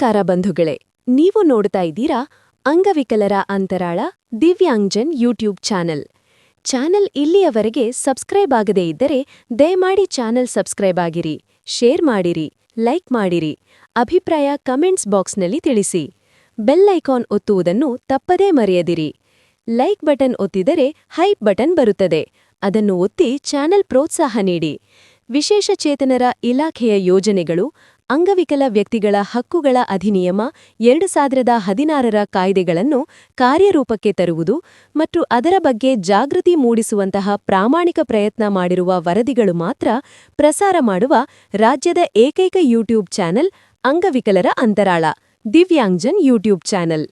ನಮಸ್ಕಾರ ಬಂಧುಗಳೇ, ನೀವು ನೋಡ್ತಾ ಇದ್ದೀರಾ ಅಂಗವಿಕಲರ ಅಂತರಾಳ ದಿವ್ಯಾಂಗ್ಜನ್ ಯೂಟ್ಯೂಬ್ ಚಾನೆಲ್ ಇಲ್ಲಿಯವರೆಗೆ ಸಬ್ಸ್ಕ್ರೈಬ್ ಆಗದೇ ಇದ್ದರೆ ದಯಮಾಡಿ ಚಾನೆಲ್ ಸಬ್ಸ್ಕ್ರೈಬ್ ಆಗಿರಿ, ಶೇರ್ ಮಾಡಿರಿ, ಲೈಕ್ ಮಾಡಿರಿ, ಅಭಿಪ್ರಾಯ ಕಮೆಂಟ್ಸ್ ಬಾಕ್ಸ್ನಲ್ಲಿ ತಿಳಿಸಿ. ಬೆಲ್ ಐಕಾನ್ ಒತ್ತುವುದನ್ನು ತಪ್ಪದೇ ಮರೆಯದಿರಿ. ಲೈಕ್ ಬಟನ್ ಒತ್ತಿದರೆ ಹೈಪ್ ಬಟನ್ ಬರುತ್ತದೆ, ಅದನ್ನು ಒತ್ತಿ ಚಾನೆಲ್ ಪ್ರೋತ್ಸಾಹ ನೀಡಿ. ವಿಶೇಷ ಚೇತನರ ಇಲಾಖೆಯ ಯೋಜನೆಗಳು, ಅಂಗವಿಕಲ ವ್ಯಕ್ತಿಗಳ ಹಕ್ಕುಗಳ ಅಧಿನಿಯಮ 2016ರ ಕಾಯ್ದೆಗಳನ್ನು ಕಾರ್ಯರೂಪಕ್ಕೆ ತರುವುದು ಮತ್ತು ಅದರ ಬಗ್ಗೆ ಜಾಗೃತಿ ಮೂಡಿಸುವಂತಹ ಪ್ರಾಮಾಣಿಕ ಪ್ರಯತ್ನ ಮಾಡಿರುವ ವರದಿಗಳು ಮಾತ್ರ ಪ್ರಸಾರ ಮಾಡುವ ರಾಜ್ಯದ ಏಕೈಕ ಯೂಟ್ಯೂಬ್ ಚಾನೆಲ್ ಅಂಗವಿಕಲರ ಅಂತರಾಳ ದಿವ್ಯಾಂಗ್ಜನ್ ಯೂಟ್ಯೂಬ್ ಚಾನೆಲ್.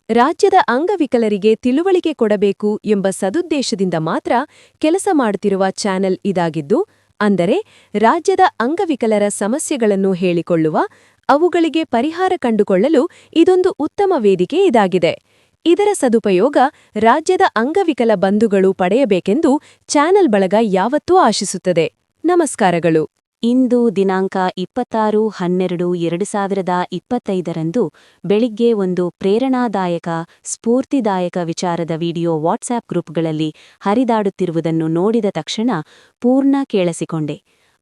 ರಾಜ್ಯದ ಅಂಗವಿಕಲರಿಗೆ ತಿಳುವಳಿಕೆ ಕೊಡಬೇಕು ಎಂಬ ಸದುದ್ದೇಶದಿಂದ ಮಾತ್ರ ಕೆಲಸ ಮಾಡುತ್ತಿರುವ ಚಾನೆಲ್ ಇದಾಗಿದ್ದು, ಅಂದರೆ ರಾಜ್ಯದ ಅಂಗವಿಕಲರ ಸಮಸ್ಯೆಗಳನ್ನು ಹೇಳಿಕೊಳ್ಳುವ, ಅವುಗಳಿಗೆ ಪರಿಹಾರ ಕಂಡುಕೊಳ್ಳಲು ಇದೊಂದು ಉತ್ತಮ ವೇದಿಕೆ ಇದಾಗಿದೆ. ಇದರ ಸದುಪಯೋಗ ರಾಜ್ಯದ ಅಂಗವಿಕಲ ಬಂಧುಗಳು ಪಡೆಯಬೇಕೆಂದು ಚಾನೆಲ್ ಬಳಗ ಯಾವತ್ತೂ ಆಶಿಸುತ್ತದೆ. ನಮಸ್ಕಾರಗಳು. ಇಂದು ದಿನಾಂಕ 26/12/2025 ಬೆಳಿಗ್ಗೆ ಒಂದು ಪ್ರೇರಣಾದಾಯಕ, ಸ್ಫೂರ್ತಿದಾಯಕ ವಿಚಾರದ ವಿಡಿಯೋ ವಾಟ್ಸ್ಆಪ್ ಗ್ರೂಪ್ಗಳಲ್ಲಿ ಹರಿದಾಡುತ್ತಿರುವುದನ್ನು ನೋಡಿದ ತಕ್ಷಣ ಪೂರ್ಣ ಕೇಳಿಸಿಕೊಂಡೆ.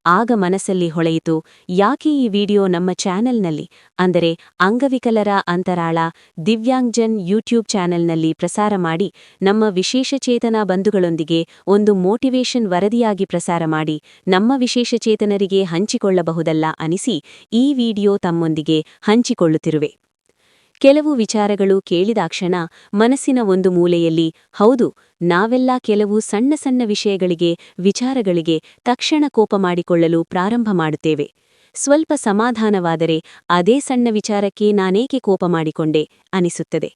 ಆಗ ಮನಸ್ಸಲ್ಲಿ ಹೊಳೆಯಿತು, ಯಾಕೆ ಈ ವಿಡಿಯೋ ನಮ್ಮ ಚಾನೆಲ್ನಲ್ಲಿ, ಅಂದರೆ ಅಂಗವಿಕಲರ ಅಂತರಾಳ ದಿವ್ಯಾಂಗ್ಜನ್ ಯೂಟ್ಯೂಬ್ ಚಾನೆಲ್ನಲ್ಲಿ ಪ್ರಸಾರ ಮಾಡಿ ನಮ್ಮ ವಿಶೇಷಚೇತನ ಬಂಧುಗಳೊಂದಿಗೆ ಒಂದು ಮೋಟಿವೇಶನ್ ವರದಿಯಾಗಿ ಪ್ರಸಾರ ಮಾಡಿ ನಮ್ಮ ವಿಶೇಷಚೇತನರಿಗೆ ಹಂಚಿಕೊಳ್ಳಬಹುದಲ್ಲ ಅನಿಸಿ ಈ ವಿಡಿಯೋ ತಮ್ಮೊಂದಿಗೆ ಹಂಚಿಕೊಳ್ಳುತ್ತಿರುವೆ. ಕೆಲವು ವಿಚಾರಗಳು ಕೇಳಿದಾಕ್ಷಣ ಮನಸ್ಸಿನ ಒಂದು ಮೂಲೆಯಲ್ಲಿ, ಹೌದು, ನಾವೆಲ್ಲ ಕೆಲವು ಸಣ್ಣ ಸಣ್ಣ ವಿಷಯಗಳಿಗೆ, ವಿಚಾರಗಳಿಗೆ ತಕ್ಷಣ ಕೋಪ ಮಾಡಿಕೊಳ್ಳಲು ಪ್ರಾರಂಭ ಮಾಡುತ್ತೇವೆ. ಸ್ವಲ್ಪ ಸಮಾಧಾನವಾದರೆ ಅದೇ ಸಣ್ಣ ವಿಚಾರಕ್ಕೆ ನಾನೇಕೆ ಕೋಪ ಮಾಡಿಕೊಂಡೆ ಅನಿಸುತ್ತದೆ.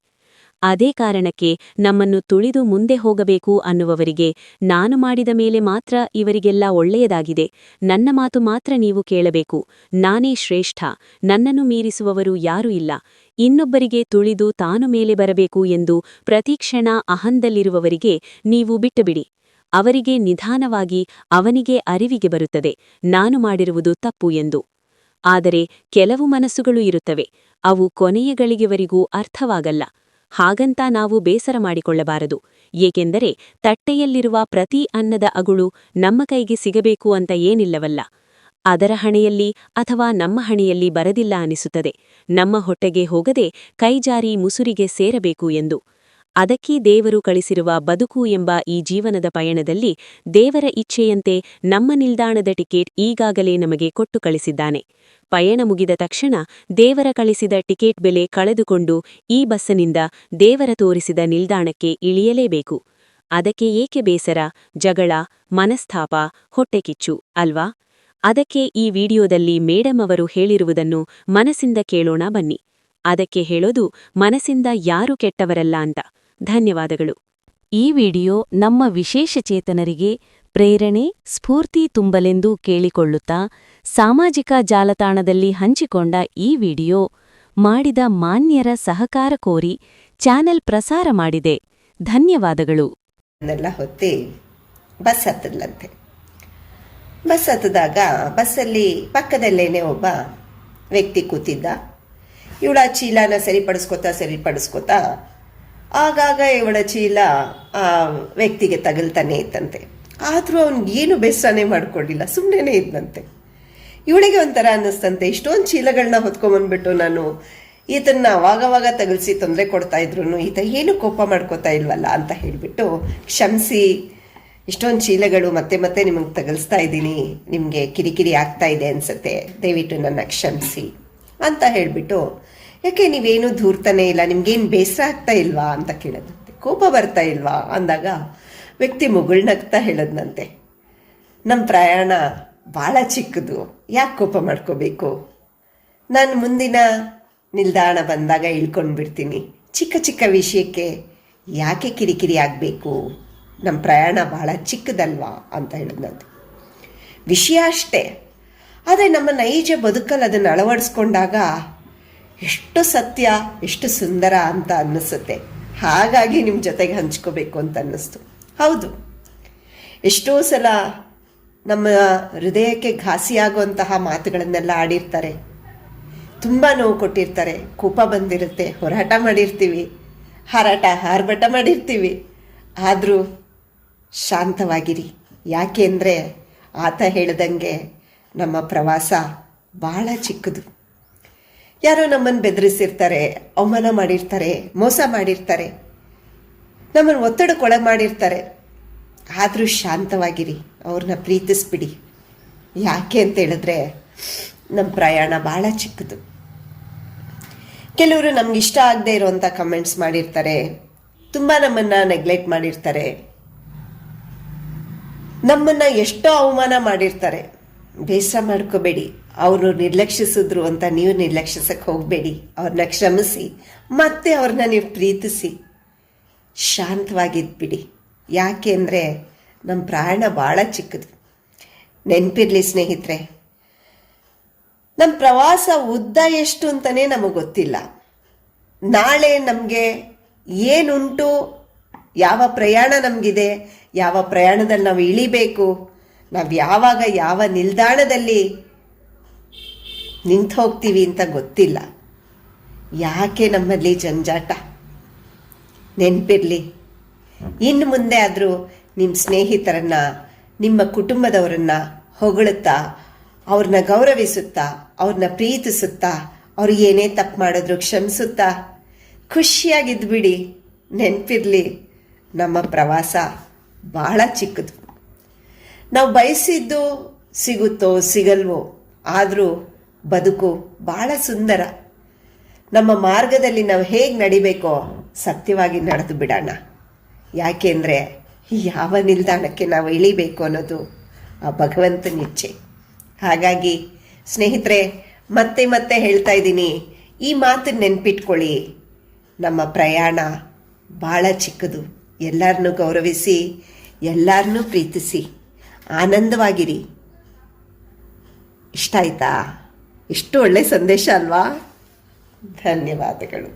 ಅದೇ ಕಾರಣಕ್ಕೆ ನಮ್ಮನ್ನು ತುಳಿದು ಮುಂದೆ ಹೋಗಬೇಕು ಅನ್ನುವವರಿಗೆ, ನಾನು ಮಾಡಿದ ಮೇಲೆ ಮಾತ್ರ ಇವರಿಗೆಲ್ಲ ಒಳ್ಳೆಯದಾಗಿದೆ, ನನ್ನ ಮಾತು ಮಾತ್ರ ನೀವು ಕೇಳಬೇಕು, ನಾನೇ ಶ್ರೇಷ್ಠ, ನನ್ನನ್ನು ಮೀರಿಸುವವರು ಯಾರೂ ಇಲ್ಲ, ಇನ್ನೊಬ್ಬರಿಗೆ ತುಳಿದು ತಾನು ಮೇಲೆ ಬರಬೇಕು ಎಂದು ಪ್ರತಿಕ್ಷಣ ಅಹಂದಲ್ಲಿರುವವರಿಗೆ ನೀವು ಬಿಟ್ಟುಬಿಡಿ. ಅವರಿಗೆ ನಿಧಾನವಾಗಿ ಅವನಿಗೆ ಅರಿವಿಗೆ ಬರುತ್ತದೆ ನಾನು ಮಾಡಿರುವುದು ತಪ್ಪು ಎಂದು. ಆದರೆ ಕೆಲವು ಮನಸ್ಸುಗಳು ಇರುತ್ತವೆ, ಅವು ಕೊನೆಯ ಗಳಿಗೆವರೆಗೂ ಅರ್ಥವಾಗಲ್ಲ. ಹಾಗಂತ ನಾವು ಬೇಸರ ಮಾಡಿಕೊಳ್ಳಬಾರದು. ಏಕೆಂದರೆ ತಟ್ಟೆಯಲ್ಲಿರುವ ಪ್ರತಿ ಅನ್ನದ ಅಗುಳು ನಮ್ಮ ಕೈಗೆ ಸಿಗಬೇಕು ಅಂತ ಏನಿಲ್ಲವಲ್ಲ. ಅದರ ಹಣೆಯಲ್ಲಿ ಅಥವಾ ನಮ್ಮ ಹಣೆಯಲ್ಲಿ ಬರದಿಲ್ಲ ಅನಿಸುತ್ತದೆ, ನಮ್ಮ ಹೊಟ್ಟೆಗೆ ಹೋಗದೆ ಕೈಜಾರಿ ಮುಸುರಿಗೆ ಸೇರಬೇಕು ಎಂದು. ಅದಕ್ಕೆ ದೇವರು ಕಳಿಸಿರುವ ಬದುಕು ಎಂಬ ಈ ಜೀವನದ ಪಯಣದಲ್ಲಿ ದೇವರ ಇಚ್ಛೆಯಂತೆ ನಮ್ಮ ನಿಲ್ದಾಣದ ಟಿಕೆಟ್ ಈಗಾಗಲೇ ನಮಗೆ ಕೊಟ್ಟು ಕಳಿಸಿದ್ದಾನೆ. ಪಯಣ ಮುಗಿದ ತಕ್ಷಣ ದೇವರ ಕಳಿಸಿದ ಟಿಕೆಟ್ ಬೆಲೆ ಕಳೆದುಕೊಂಡು ಈ ಬಸ್ಸಿನಿಂದ ದೇವರ ತೋರಿಸಿದ ನಿಲ್ದಾಣಕ್ಕೆ ಇಳಿಯಲೇಬೇಕು. ಅದಕ್ಕೆ ಏಕೆ ಬೇಸರ, ಜಗಳ, ಮನಸ್ತಾಪ, ಹೊಟ್ಟೆಕಿಚ್ಚು ಅಲ್ವಾ? ಅದಕ್ಕೆ ಈ ವಿಡಿಯೋದಲ್ಲಿ ಮೇಡಮ್ ಅವರು ಹೇಳಿರುವುದನ್ನು ಮನಸ್ಸಿಂದ ಕೇಳೋಣ ಬನ್ನಿ. ಅದಕ್ಕೆ ಹೇಳೋದು, ಮನಸ್ಸಿಂದ ಯಾರೂ ಕೆಟ್ಟವರಲ್ಲ ಅಂತ. ಧನ್ಯವಾದಗಳು. ಈ ವಿಡಿಯೋ ನಮ್ಮ ವಿಶೇಷಚೇತನರಿಗೆ ಪ್ರೇರಣೆ, ಸ್ಫೂರ್ತಿ ತುಂಬಲೆಂದು ಕೇಳಿಕೊಳ್ಳುತ್ತಾ ಸಾಮಾಜಿಕ ಜಾಲತಾಣದಲ್ಲಿ ಹಂಚಿಕೊಂಡ ಈ ವಿಡಿಯೋ ಮಾಡಿದ ಮಾನ್ಯರ ಸಹಕಾರ ಕೋರಿ ಚಾನೆಲ್ ಪ್ರಸಾರ ಮಾಡಿದೆ. ಧನ್ಯವಾದಗಳು. ಹೊತ್ತಿ ಬಸ್ ಹತ್ತದ್ಲಂತೆ. ಬಸ್ ಹತ್ತದಾಗ ಬಸ್ಸಲ್ಲಿ ಪಕ್ಕದಲ್ಲೇನೆ ಒಬ್ಬ ವ್ಯಕ್ತಿ ಕೂತಿದ್ದ. ಇವಳ ಚೀಲನ ಸರಿಪಡಿಸ್ಕೋತಾ ಆಗಾಗ ಇವಳ ಚೀಲ ಆ ವ್ಯಕ್ತಿಗೆ ತಗಲ್ತಾನೆ ಇತ್ತಂತೆ. ಆದರೂ ಅವನಿಗೇನು ಬೇಸರನೇ ಮಾಡ್ಕೊಂಡಿಲ್ಲ, ಸುಮ್ಮನೆ ಇದ್ದಂತೆ. ಇವಳಿಗೆ ಒಂಥರ ಅನ್ನಿಸ್ತಂತೆ, ಇಷ್ಟೊಂದು ಚೀಲಗಳನ್ನ ಹೊತ್ಕೊಂಬಂದ್ಬಿಟ್ಟು ನಾನು ಈತನ್ನ ಅವಾಗವಾಗ ತಗಲ್ಸಿ ತೊಂದರೆ ಕೊಡ್ತಾ ಇದ್ರು ಈತ ಏನು ಕೋಪ ಮಾಡ್ಕೋತಾ ಇಲ್ವಲ್ಲ ಅಂತ ಹೇಳಿಬಿಟ್ಟು, ಕ್ಷಮಿಸಿ, ಇಷ್ಟೊಂದು ಚೀಲಗಳು ಮತ್ತೆ ಮತ್ತೆ ನಿಮಗೆ ತಗಲ್ಸ್ತಾ ಇದ್ದೀನಿ, ನಿಮಗೆ ಕಿರಿಕಿರಿ ಆಗ್ತಾ ಇದೆ ಅನ್ಸುತ್ತೆ, ದಯವಿಟ್ಟು ನನ್ನ ಕ್ಷಮಿಸಿ ಅಂತ ಹೇಳಿಬಿಟ್ಟು, ಯಾಕೆ ನೀವೇನು ದೂರ್ತಾನೆ ಇಲ್ಲ, ನಿಮ್ಗೇನು ಬೇಸರ ಆಗ್ತಾ ಇಲ್ವಾ ಅಂತ ಕೇಳೋದಂತೆ. ಕೋಪ ಬರ್ತಾ ಇಲ್ವಾ ಅಂದಾಗ ವ್ಯಕ್ತಿ ಮುಗುಳ್ನಗ್ತಾ ಹೇಳದ್ನಂತೆ, ನಮ್ಮ ಪ್ರಯಾಣ ಭಾಳ ಚಿಕ್ಕದು, ಯಾಕೆ ಕೋಪ ಮಾಡ್ಕೋಬೇಕು, ನಾನು ಮುಂದಿನ ನಿಲ್ದಾಣ ಬಂದಾಗ ಇಳ್ಕೊಂಡ್ಬಿಡ್ತೀನಿ, ಚಿಕ್ಕ ಚಿಕ್ಕ ವಿಷಯಕ್ಕೆ ಯಾಕೆ ಕಿರಿಕಿರಿ ಆಗಬೇಕು, ನಮ್ಮ ಪ್ರಯಾಣ ಭಾಳ ಚಿಕ್ಕದಲ್ವಾ ಅಂತ ಹೇಳಿದ್ನಂತೆ. ವಿಷಯ ಅಷ್ಟೇ, ಆದರೆ ನಮ್ಮ ನೈಜ ಬದುಕಲ್ಲಿ ಅದನ್ನು ಅಳವಡಿಸ್ಕೊಂಡಾಗ ಎಷ್ಟು ಸತ್ಯ, ಎಷ್ಟು ಸುಂದರ ಅಂತ ಅನ್ನಿಸುತ್ತೆ. ಹಾಗಾಗಿ ನಿಮ್ಮ ಜೊತೆಗೆ ಹಂಚ್ಕೋಬೇಕು ಅಂತ ಅನ್ನಿಸ್ತು. ಹೌದು, ಎಷ್ಟೋ ಸಲ ನಮ್ಮ ಹೃದಯಕ್ಕೆ ಘಾಸಿಯಾಗುವಂತಹ ಮಾತುಗಳನ್ನೆಲ್ಲ ಆಡಿರ್ತಾರೆ. ತುಂಬ ನೋವು ಕೊಟ್ಟಿರ್ತಾರೆ, ಕೋಪ ಬಂದಿರುತ್ತೆ, ಹೋರಾಟ ಮಾಡಿರ್ತೀವಿ, ಆರ್ಭಟ ಮಾಡಿರ್ತೀವಿ. ಆದರೂ ಶಾಂತವಾಗಿರಿ. ಯಾಕೆ ಅಂದರೆ ಆತ ಹೇಳ್ದಂಗೆ ನಮ್ಮ ಪ್ರವಾಸ ಭಾಳ ಚಿಕ್ಕದು. ಯಾರೋ ನಮ್ಮನ್ನು ಬೆದರಿಸಿರ್ತಾರೆ, ಅವಮಾನ ಮಾಡಿರ್ತಾರೆ, ಮೋಸ ಮಾಡಿರ್ತಾರೆ, ನಮ್ಮನ್ನು ಒತ್ತಡಕ್ಕೊಳಗೆ ಮಾಡಿರ್ತಾರೆ. ಆದರೂ ಶಾಂತವಾಗಿರಿ, ಅವ್ರನ್ನ ಪ್ರೀತಿಸ್ಬಿಡಿ. ಯಾಕೆ ಅಂತ ಹೇಳಿದ್ರೆ ನಮ್ಮ ಪ್ರಯಾಣ ಭಾಳ ಚಿಕ್ಕದು. ಕೆಲವರು ನಮ್ಗೆ ಇಷ್ಟ ಆಗದೆ ಇರೋವಂಥ ಕಮೆಂಟ್ಸ್ ಮಾಡಿರ್ತಾರೆ, ತುಂಬ ನಮ್ಮನ್ನು ನೆಗ್ಲೆಕ್ಟ್ ಮಾಡಿರ್ತಾರೆ, ನಮ್ಮನ್ನು ಎಷ್ಟೋ ಅವಮಾನ ಮಾಡಿರ್ತಾರೆ. ಬೇಸರ ಮಾಡ್ಕೋಬೇಡಿ. ಅವರು ನಿರ್ಲಕ್ಷಿಸಿದ್ರು ಅಂತ ನೀವು ನಿರ್ಲಕ್ಷಿಸಕ್ಕೆ ಹೋಗಬೇಡಿ. ಅವ್ರನ್ನ ಕ್ಷಮಿಸಿ, ಮತ್ತೆ ಅವ್ರನ್ನ ನೀವು ಪ್ರೀತಿಸಿ, ಶಾಂತವಾಗಿದ್ಬಿಡಿ. ಯಾಕೆ ಅಂದರೆ ನಮ್ಮ ಪ್ರಯಾಣ ಭಾಳ ಚಿಕ್ಕದು. ನೆನಪಿರಲಿ ಸ್ನೇಹಿತರೆ, ನಮ್ಮ ಪ್ರವಾಸ ಉದ್ದ ಎಷ್ಟು ಅಂತಲೇ ನಮಗೆ ಗೊತ್ತಿಲ್ಲ. ನಾಳೆ ನಮಗೆ ಏನುಂಟು, ಯಾವ ಪ್ರಯಾಣ ನಮಗಿದೆ, ಯಾವ ಪ್ರಯಾಣದಲ್ಲಿ ನಾವು ಇಳಿಬೇಕು, ನಾವು ಯಾವಾಗ ಯಾವ ನಿಲ್ದಾಣದಲ್ಲಿ ನಿಂತು ಹೋಗ್ತೀವಿ ಅಂತ ಗೊತ್ತಿಲ್ಲ. ಯಾಕೆ ನಮ್ಮಲ್ಲಿ ಜಂಜಾಟ? ನೆನಪಿರಲಿ, ಇನ್ನು ಮುಂದೆ ಆದರೂ ನಿಮ್ಮ ಸ್ನೇಹಿತರನ್ನ, ನಿಮ್ಮ ಕುಟುಂಬದವರನ್ನ ಹೊಗಳುತ್ತಾ, ಅವ್ರನ್ನ ಗೌರವಿಸುತ್ತಾ, ಅವ್ರನ್ನ ಪ್ರೀತಿಸುತ್ತಾ, ಅವ್ರು ಏನೇ ತಪ್ಪು ಮಾಡಿದ್ರು ಕ್ಷಮಿಸುತ್ತಾ ಖುಷಿಯಾಗಿದ್ಬಿಡಿ. ನೆನಪಿರಲಿ, ನಮ್ಮ ಪ್ರವಾಸ ಭಾಳ ಚಿಕ್ಕದು. ನಾವು ಬಯಸಿದ್ದು ಸಿಗುತ್ತೋ ಸಿಗಲ್ವೋ, ಆದರೂ ಬದುಕು ಭಾಳ ಸುಂದರ. ನಮ್ಮ ಮಾರ್ಗದಲ್ಲಿ ನಾವು ಹೇಗೆ ನಡಿಬೇಕೋ ಸತ್ಯವಾಗಿ ನಡೆದು ಬಿಡೋಣ. ಯಾಕೆಂದರೆ ಯಾವ ನಿಲ್ದಾಣಕ್ಕೆ ನಾವು ಇಳಿಬೇಕು ಅನ್ನೋದು ಆ ಭಗವಂತನ ಇಚ್ಛೆ. ಹಾಗಾಗಿ ಸ್ನೇಹಿತರೆ, ಮತ್ತೆ ಮತ್ತೆ ಹೇಳ್ತಾ ಇದ್ದೀನಿ, ಈ ಮಾತನ್ನು ನೆನ್ಪಿಟ್ಕೊಳ್ಳಿ. ನಮ್ಮ ಪ್ರಯಾಣ ಭಾಳ ಚಿಕ್ಕದು. ಎಲ್ಲರನ್ನೂ ಗೌರವಿಸಿ, ಎಲ್ಲರನ್ನೂ ಪ್ರೀತಿಸಿ, ಆನಂದವಾಗಿರಿ. ಇಷ್ಟ ಆಯ್ತಾ? ಎಷ್ಟು ಒಳ್ಳೆ ಸಂದೇಶ ಅಲ್ವಾ? ಧನ್ಯವಾದಗಳು.